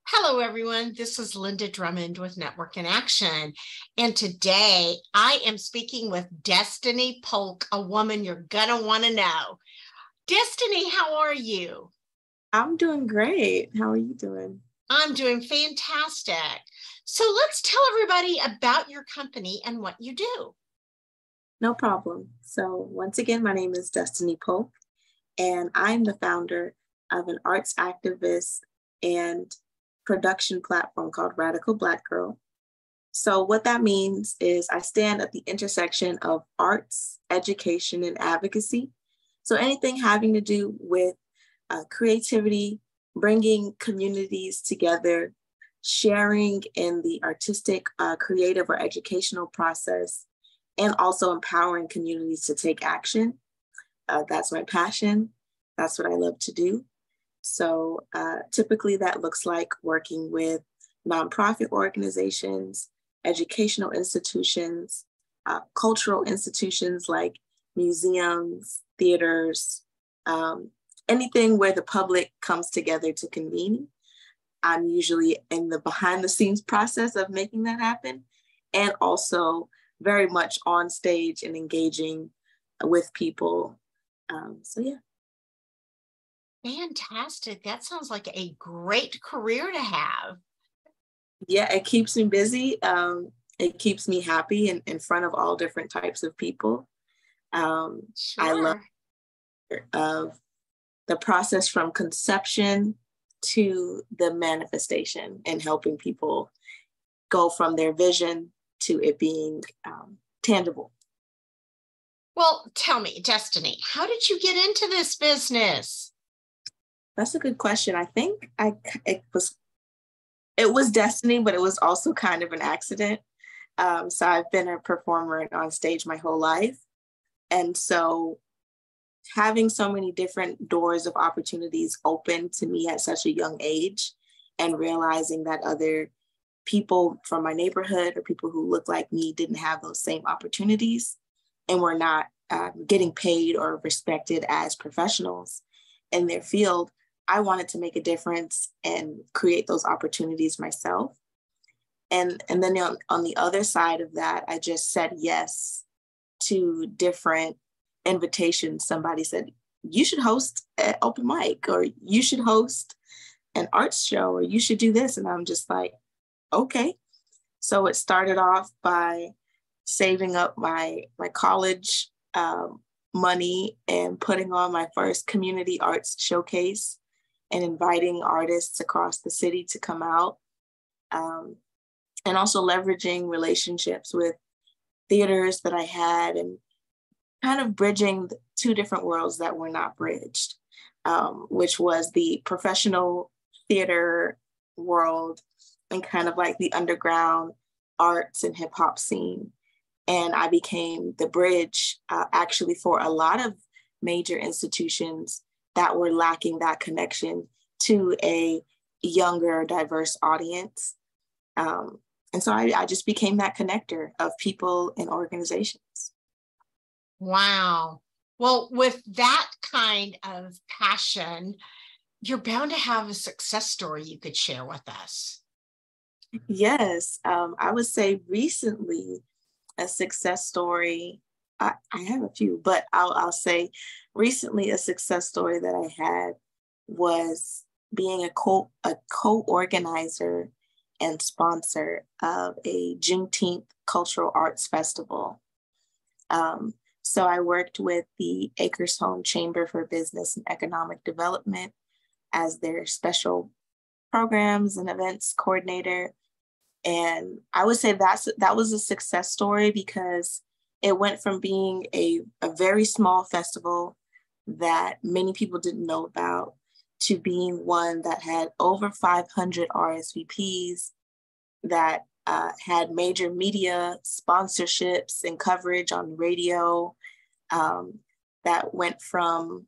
Hello, everyone. This is Linda Drummond with Network in Action. And today I am speaking with Destiny Polk, a woman you're going to want to know. Destiny, how are you? I'm doing great. How are you doing? I'm doing fantastic. So let's tell everybody about your company and what you do. No problem. So, once again, my name is Destiny Polk, and I'm the founder of an arts activist and production platform called Radical Black Girl. So, what that means is I stand at the intersection of arts, education, and advocacy. So, anything having to do with creativity, bringing communities together, sharing in the artistic, creative, or educational process, and also empowering communities to take action. That's my passion. That's what I love to do. So typically that looks like working with nonprofit organizations, educational institutions, cultural institutions like museums, theaters, anything where the public comes together to convene. I'm usually in the behind the scenes process of making that happen, and also very much on stage and engaging with people. So yeah. Fantastic. That sounds like a great career to have. Yeah, it keeps me busy. It keeps me happy and in front of all different types of people. I love Sure. of the process from conception to the manifestation and helping people go from their vision to it being tangible. Well, tell me, Destiny, how did you get into this business? That's a good question. I think it was destiny, but it was also kind of an accident. So I've been a performer and on stage my whole life. And so having so many different doors of opportunities open to me at such a young age and realizing that other people from my neighborhood or people who look like me didn't have those same opportunities and were not getting paid or respected as professionals in their field, I wanted to make a difference and create those opportunities myself. And then on the other side of that, I just said yes to different invitations. Somebody said, you should host an open mic, or you should host an arts show, or you should do this. And I'm just like, okay. So it started off by saving up my college money and putting on my first community arts showcase and inviting artists across the city to come out. And also leveraging relationships with theaters that I had and kind of bridging two different worlds that were not bridged, which was the professional theater world and kind of like the underground arts and hip hop scene. And I became the bridge actually for a lot of major institutions that were lacking that connection to a younger, diverse audience. And so I just became that connector of people and organizations. Wow. Well, with that kind of passion, you're bound to have a success story you could share with us. Yes, I would say recently a success story. I have a few, but I'll say recently a success story that I had was being a co-organizer and sponsor of a Juneteenth Cultural Arts Festival. So I worked with the Acres Home Chamber for Business and Economic Development as their special programs and events coordinator. And I would say that was a success story because it went from being a very small festival that many people didn't know about to being one that had over 500 RSVPs, that had major media sponsorships and coverage on radio, that went from,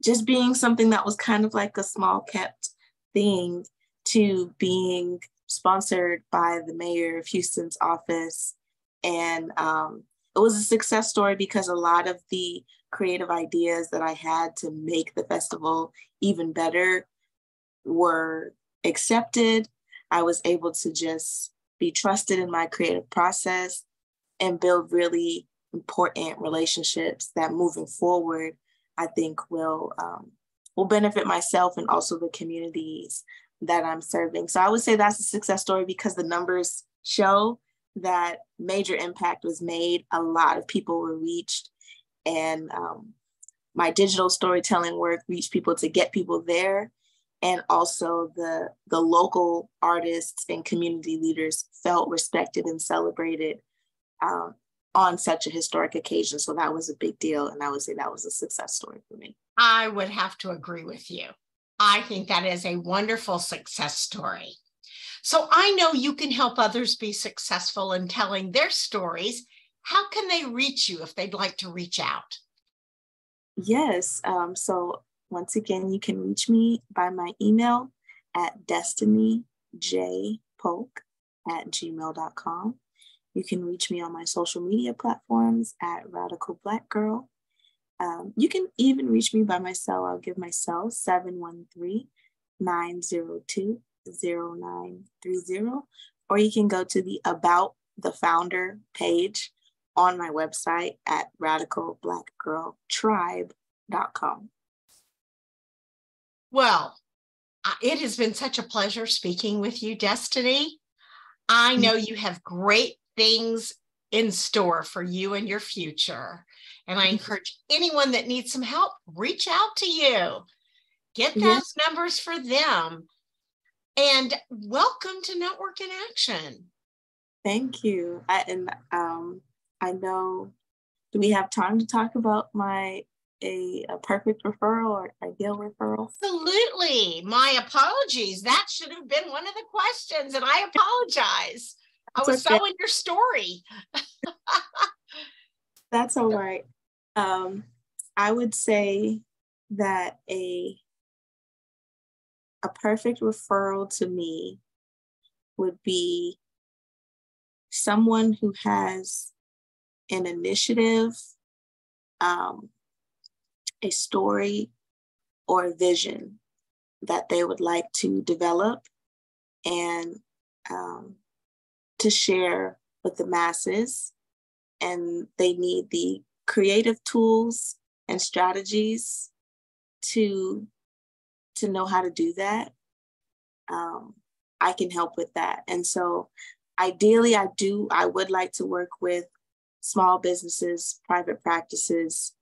just being something that was kind of like a small kept thing to being sponsored by the mayor of Houston's office. And it was a success story because a lot of the creative ideas that I had to make the festival even better were accepted. I was able to just be trusted in my creative process and build really important relationships that moving forward, I think will benefit myself and also the communities that I'm serving. So I would say that's a success story because the numbers show that major impact was made. A lot of people were reached, and my digital storytelling work reached people to get people there. And also the local artists and community leaders felt respected and celebrated on such a historic occasion. So that was a big deal. And I would say that was a success story for me. I would have to agree with you. I think that is a wonderful success story. So I know you can help others be successful in telling their stories. How can they reach you if they'd like to reach out? Yes. So once again, you can reach me by my email at destinyjpolk@gmail.com. You can reach me on my social media platforms at Radical Black Girl. You can even reach me by my cell. I'll give my cell 713-902-0930. Or you can go to the About the Founder page on my website at radicalblackgirltribe.com. Well, it has been such a pleasure speaking with you, Destiny. I know you have great things in store for you and your future. And I encourage anyone that needs some help, reach out to you. Get those numbers for them. And welcome to Network in Action. Thank you. I know, do we have time to talk about a perfect referral or ideal referral? Absolutely. My apologies. That should have been one of the questions, and I apologize. I was so in your story. That's all right. I would say that a perfect referral to me would be someone who has an initiative, a story, or a vision that they would like to develop and to share with the masses. And they need the creative tools and strategies to know how to do that. I can help with that. And so ideally, I would like to work with small businesses, private practices,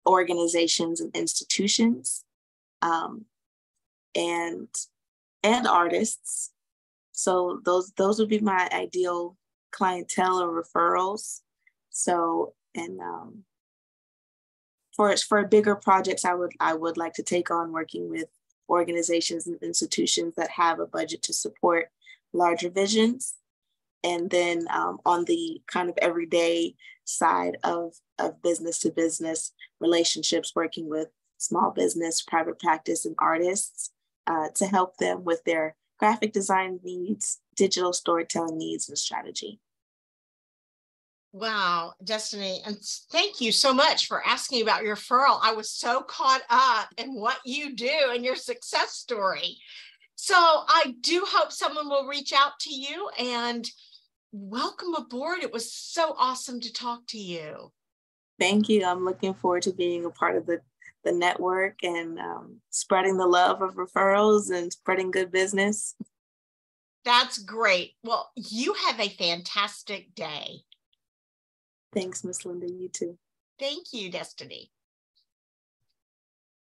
organizations and institutions, and artists. So those would be my ideal clientele or referrals. So, and for bigger projects, I would like to take on working with organizations and institutions that have a budget to support larger visions. And then on the kind of everyday side of business to business relationships, working with small business, private practice, and artists to help them with their graphic design needs, digital storytelling needs, and strategy. Wow, Destiny, and thank you so much for asking about your referral. I was so caught up in what you do and your success story. So I do hope someone will reach out to you, and welcome aboard. It was so awesome to talk to you. Thank you. I'm looking forward to being a part of the network and spreading the love of referrals and spreading good business. That's great. Well, you have a fantastic day. Thanks, Miss Linda. You too. Thank you, Destiny.